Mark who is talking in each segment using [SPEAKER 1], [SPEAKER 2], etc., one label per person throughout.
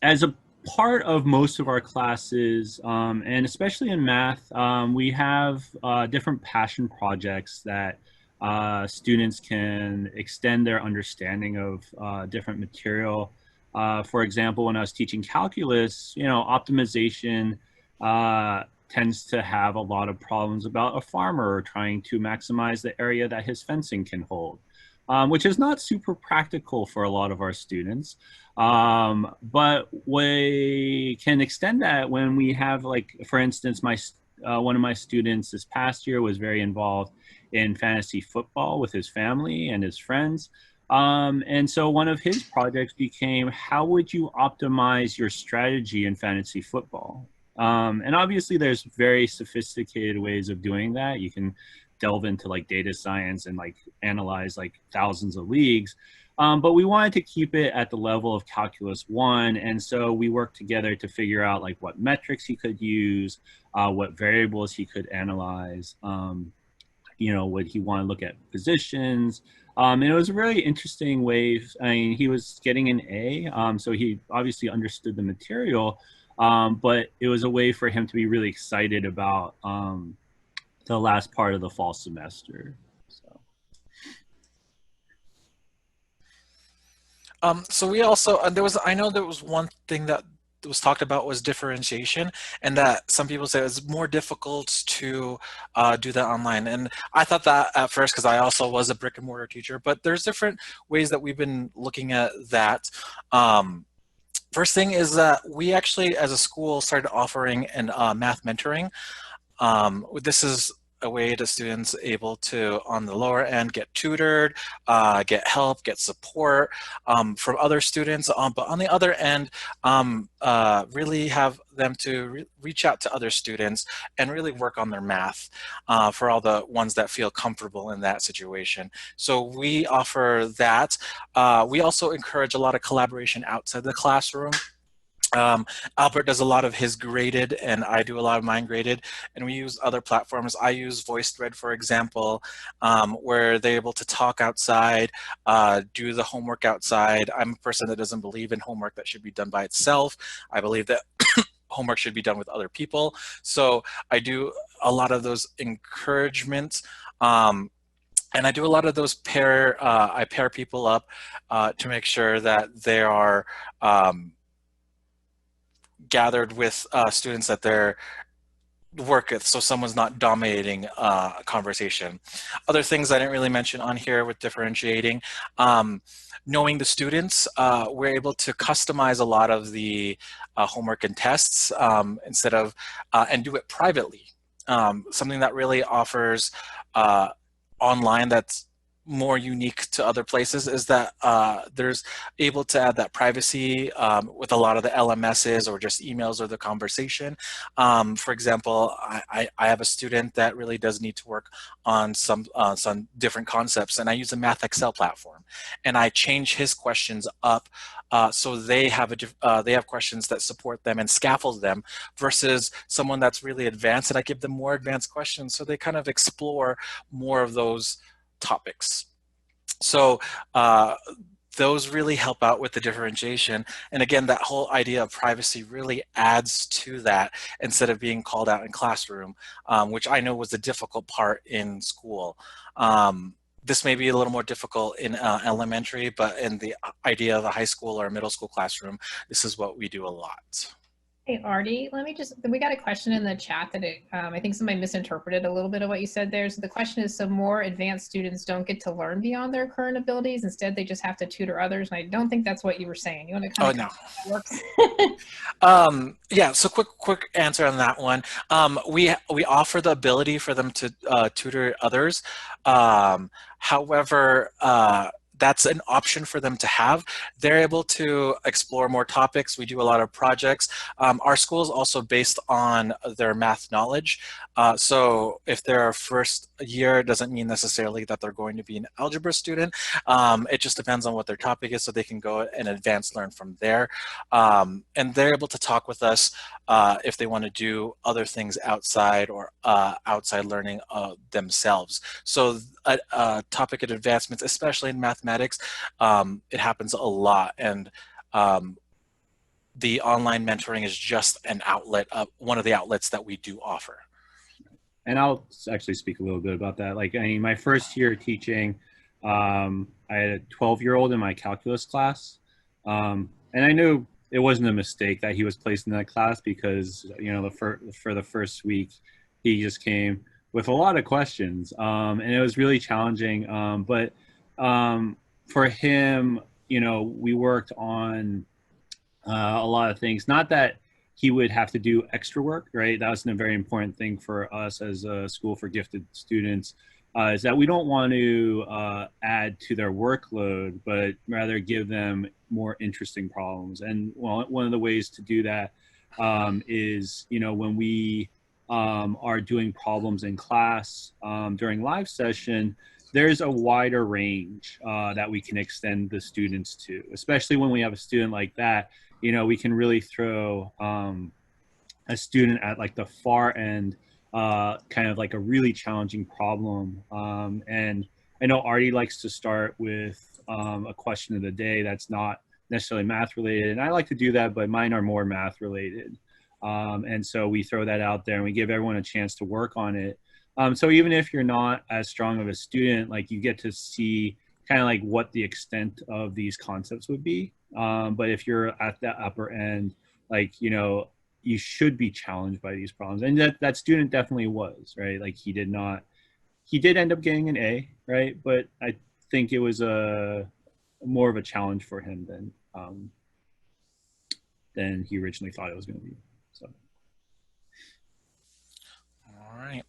[SPEAKER 1] as a part of most of our classes, and especially in math, we have different passion projects that students can extend their understanding of different material. For example, when I was teaching calculus, optimization tends to have a lot of problems about a farmer trying to maximize the area that his fencing can hold, which is not super practical for a lot of our students. But we can extend that when we have, like, for instance, one of my students this past year was very involved in fantasy football with his family and his friends. And so one of his projects became, how would you optimize your strategy in fantasy football? And obviously there's very sophisticated ways of doing that. You can delve into like data science and like analyze like thousands of leagues. But we wanted to keep it at the level of Calculus 1. And so we worked together to figure out like what metrics he could use, what variables he could analyze. Would he want to look at positions? And it was a really interesting way. I mean, he was getting an A, so he obviously understood the material, but it was a way for him to be really excited about the last part of the fall semester. So.
[SPEAKER 2] So we also, I know there was one thing that was talked about was differentiation, and that some people say it's more difficult to do that online. And I thought that at first, because I also was a brick and mortar teacher, but there's different ways that we've been looking at that. First thing is that we actually, as a school, started offering an math mentoring. This is a way that students able to, on the lower end, get tutored, get help, get support from other students, but on the other end, really have them to reach out to other students and really work on their math for all the ones that feel comfortable in that situation. So we offer that. We also encourage a lot of collaboration outside the classroom. Albert does a lot of his graded, and I do a lot of mine graded, and we use other platforms. I use VoiceThread, for example, where they're able to talk outside, do the homework outside. I'm a person that doesn't believe in homework that should be done by itself. I believe that homework should be done with other people. So I do a lot of those encouragements. And I do a lot of those I pair people up to make sure that they are gathered with students that they're work with, so someone's not dominating a conversation. Other things I didn't really mention on here with differentiating, knowing the students, we're able to customize a lot of the homework and tests instead of, and do it privately. Something that really offers online that's more unique to other places is that there's able to add that privacy with a lot of the LMSs or just emails or the conversation. For example, I have a student that really does need to work on some different concepts, and I use a Math Excel platform, and I change his questions up so they have questions that support them and scaffold them, versus someone that's really advanced, and I give them more advanced questions so they kind of explore more of those topics. So those really help out with the differentiation. And again, that whole idea of privacy really adds to that instead of being called out in classroom, which I know was the difficult part in school. This may be a little more difficult in elementary, but in the idea of a high school or a middle school classroom, this is what we do a lot.
[SPEAKER 3] Hey, Artie, we got a question in the chat that I think somebody misinterpreted a little bit of what you said there. So the question is, so more advanced students don't get to learn beyond their current abilities. Instead, they just have to tutor others. And I don't think that's what you were saying. You want to kind of how that
[SPEAKER 2] works? Yeah, so quick answer on that one. We offer the ability for them to tutor others. However, that's an option for them to have. They're able to explore more topics. We do a lot of projects. Our school is also based on their math knowledge. So if they're first year, it doesn't mean necessarily that they're going to be an algebra student. It just depends on what their topic is, so they can go and advance learn from there. And they're able to talk with us if they want to do other things outside or outside learning themselves. So topic of advancements, especially in mathematics, it happens a lot, and the online mentoring is just an outlet, one of the outlets that we do offer.
[SPEAKER 1] And I'll actually speak a little bit about that. Like, I mean, my first year teaching, I had a 12-year-old in my calculus class. And I knew it wasn't a mistake that he was placed in that class because, you know, for the first week, he just came with a lot of questions. And it was really challenging. But for him, you know, we worked on a lot of things. Not that he would have to do extra work, right? That was a very important thing for us as a school for gifted students, is that we don't want to add to their workload, but rather give them more interesting problems. And well, one of the ways to do that is, you know, when we are doing problems in class during live session, there's a wider range that we can extend the students to, especially when we have a student like that. You know, we can really throw a student at like the far end, kind of like a really challenging problem. And I know Artie likes to start with a question of the day that's not necessarily math related. And I like to do that, but mine are more math related. And so we throw that out there and we give everyone a chance to work on it. So even if you're not as strong of a student, like you get to see kind of like what the extent of these concepts would be. But if you're at the upper end, like, you know, you should be challenged by these problems. And that student definitely was, right? Like he did end up getting an A, right? But I think it was more of a challenge for him than he originally thought it was going to be. So.
[SPEAKER 2] All right.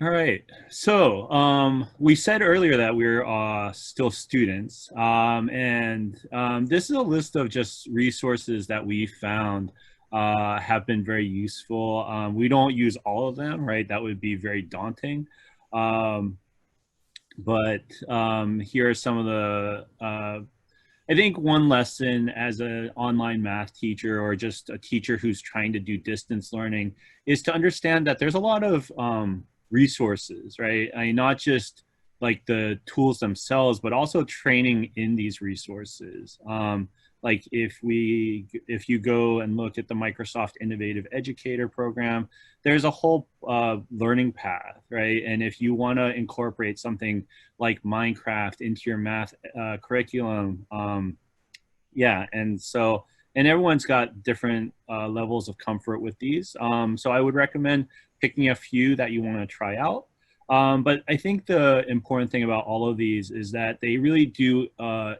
[SPEAKER 1] All right. So we said earlier that we're still students. This is a list of just resources that we found have been very useful. We don't use all of them, right? That would be very daunting. But here are some of the, I think one lesson as an online math teacher or just a teacher who's trying to do distance learning is to understand that there's a lot of resources, right? I mean, not just like the tools themselves, but also training in these resources. Like if you go and look at the Microsoft Innovative Educator program, there's a whole learning path, right? And if you want to incorporate something like Minecraft into your math curriculum, yeah, and everyone's got different levels of comfort with these. So I would recommend picking a few that you want to try out. But I think the important thing about all of these is that they really do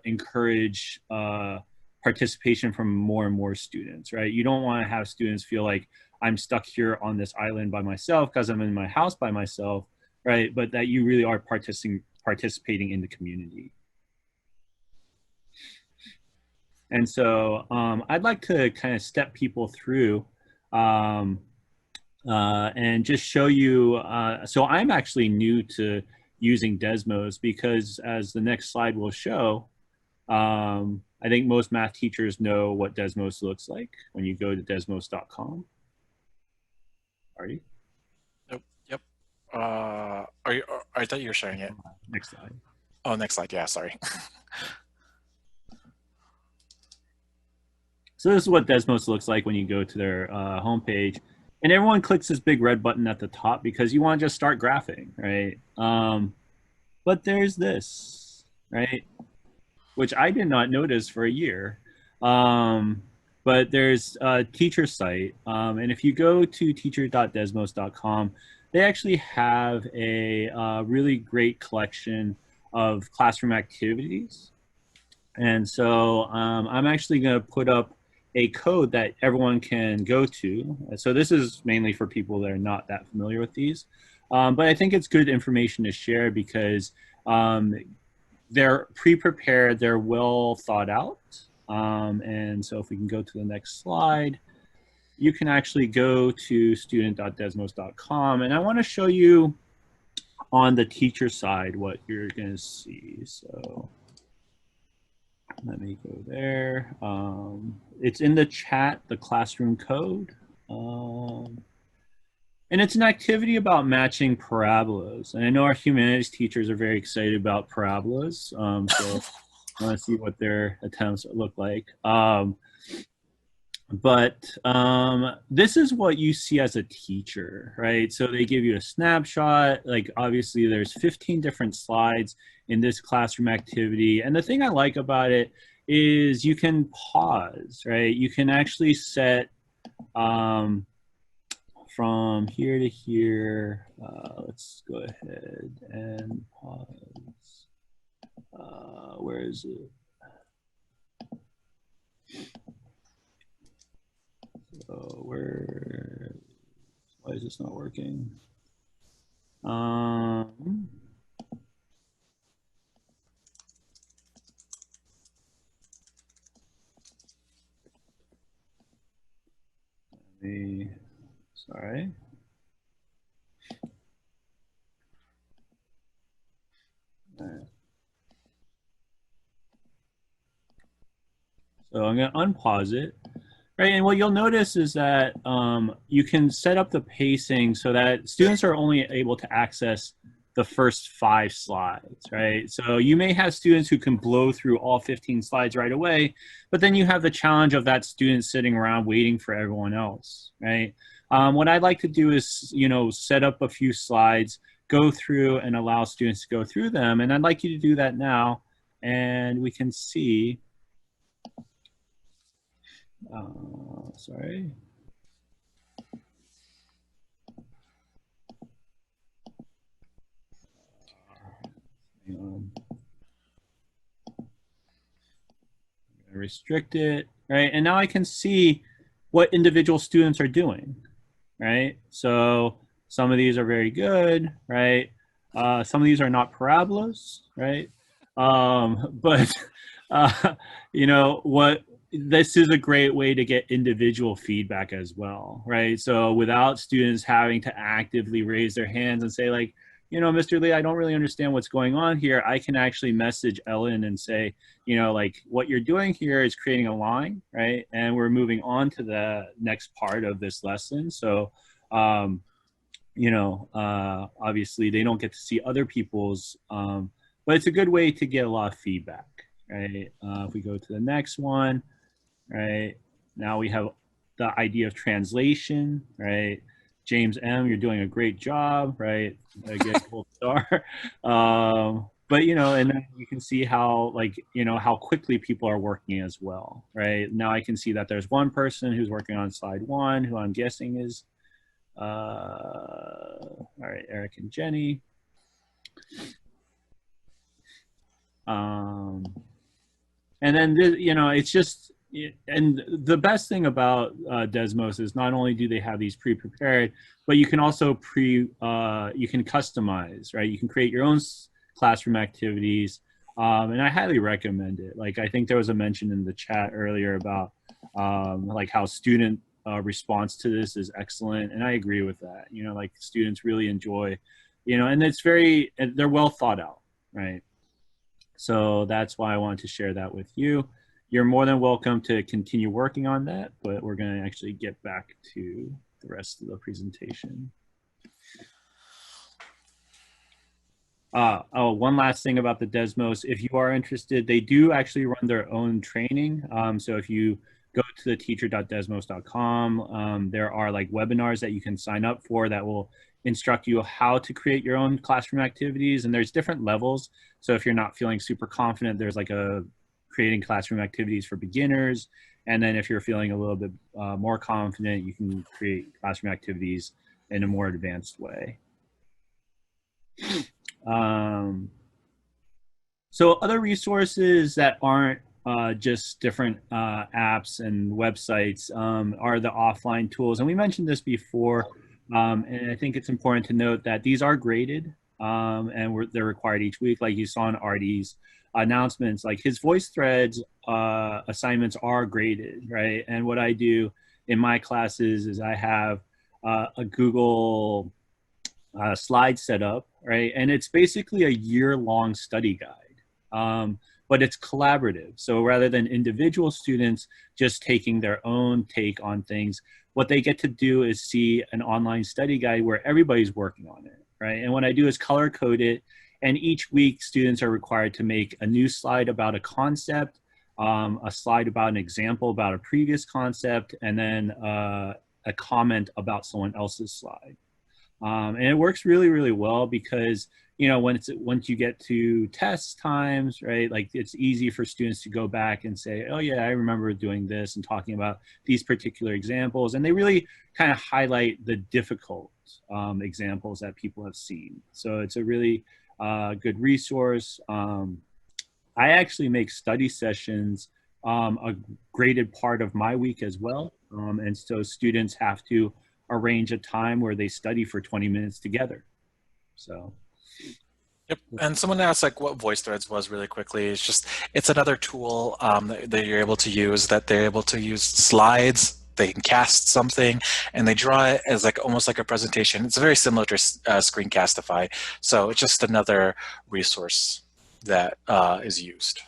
[SPEAKER 1] encourage participation from more and more students, right? You don't want to have students feel like I'm stuck here on this island by myself because I'm in my house by myself, right? But that you really are participating in the community. And so I'd like to kind of step people through and just show you. So I'm actually new to using Desmos because, as the next slide will show, I think most math teachers know what Desmos looks like when you go to desmos.com. Artie?
[SPEAKER 2] Yep. I thought you were sharing it.
[SPEAKER 1] Next slide.
[SPEAKER 2] Oh, next slide. Yeah, sorry.
[SPEAKER 1] So this is what Desmos looks like when you go to their homepage. And everyone clicks this big red button at the top because you want to just start graphing, right? But there's this, right? Which I did not notice for a year. But there's a teacher site. And if you go to teacher.desmos.com, they actually have a really great collection of classroom activities. And so I'm actually going to put up a code that everyone can go to. So this is mainly for people that are not that familiar with these. But I think it's good information to share because they're pre-prepared, they're well thought out. And so if we can go to the next slide, you can actually go to student.desmos.com. And I want to show you on the teacher side what you're going to see. So let me go there. It's in the chat, the classroom code. And it's an activity about matching parabolas. And I know our humanities teachers are very excited about parabolas. So I want to see what their attempts look like. But this is what you see as a teacher, right? So they give you a snapshot. Like obviously there's 15 different slides in this classroom activity. And the thing I like about it is you can pause, right? You can actually set from here to here. Let's go ahead and pause. Where is it? So why is this not working? Sorry. All right. So I'm going to unpause it. Right, and what you'll notice is that you can set up the pacing so that students are only able to access the first 5 slides, right? So you may have students who can blow through all 15 slides right away, but then you have the challenge of that student sitting around waiting for everyone else, right? What I'd like to do is, set up a few slides, go through and allow students to go through them, and I'd like you to do that now, and we can see. Sorry. Hang on. Restrict it, right? And now I can see what individual students are doing, right? So some of these are very good, right? Some of these are not parabolas, right? But this is a great way to get individual feedback as well, right? So without students having to actively raise their hands and say like, Mr. Lee, I don't really understand what's going on here. I can actually message Ellen and say, like what you're doing here is creating a line, right? And we're moving on to the next part of this lesson. So, obviously they don't get to see other people's, but it's a good way to get a lot of feedback, right? If we go to the next one, right? Now we have the idea of translation, right? James M., you're doing a great job, right? I get a gold star. But, and then you can see how, how quickly people are working as well, right? Now I can see that there's one person who's working on slide 1, who I'm guessing is, all right, Eric and Jenny. And then, it's just, and the best thing about Desmos is not only do they have these pre-prepared, but you can also you can customize, right? You can create your own classroom activities, and I highly recommend it. Like I think there was a mention in the chat earlier about like how student response to this is excellent, and I agree with that. Like students really enjoy, and they're well thought out, right? So that's why I wanted to share that with you. You're more than welcome to continue working on that, but we're going to actually get back to the rest of the presentation. One last thing about the Desmos. If you are interested, they do actually run their own training. So if you go to the teacher.desmos.com, there are like webinars that you can sign up for that will instruct you how to create your own classroom activities. And there's different levels. So if you're not feeling super confident, there's like a creating classroom activities for beginners. And then if you're feeling a little bit more confident, you can create classroom activities in a more advanced way. So other resources that aren't just different apps and websites are the offline tools. And we mentioned this before, and I think it's important to note that these are graded and they're required each week, like you saw in Artie's announcements. Like his VoiceThreads assignments are graded, right? And what I do in my classes is I have a Google slide set up, right? And it's basically a year-long study guide, but it's collaborative. So rather than individual students just taking their own take on things, what they get to do is see an online study guide where everybody's working on it, right? And what I do is color code it, And each week, students are required to make a new slide about a concept, a slide about an example about a previous concept, and then a comment about someone else's slide. And it works really, really well because, you know, once you get to test times, right, like it's easy for students to go back and say, oh yeah, I remember doing this and talking about these particular examples. And they really kind of highlight the difficult examples that people have seen. So it's a really good resource. I actually make study sessions a graded part of my week as well. And so students have to arrange a time where they study for 20 minutes together. So.
[SPEAKER 2] Yep. And someone asked like what VoiceThreads was really quickly. It's another tool that you're able to use, that they're able to use slides. They can cast something and they draw it as like almost like a presentation. It's very similar to Screencastify. So it's just another resource that is used.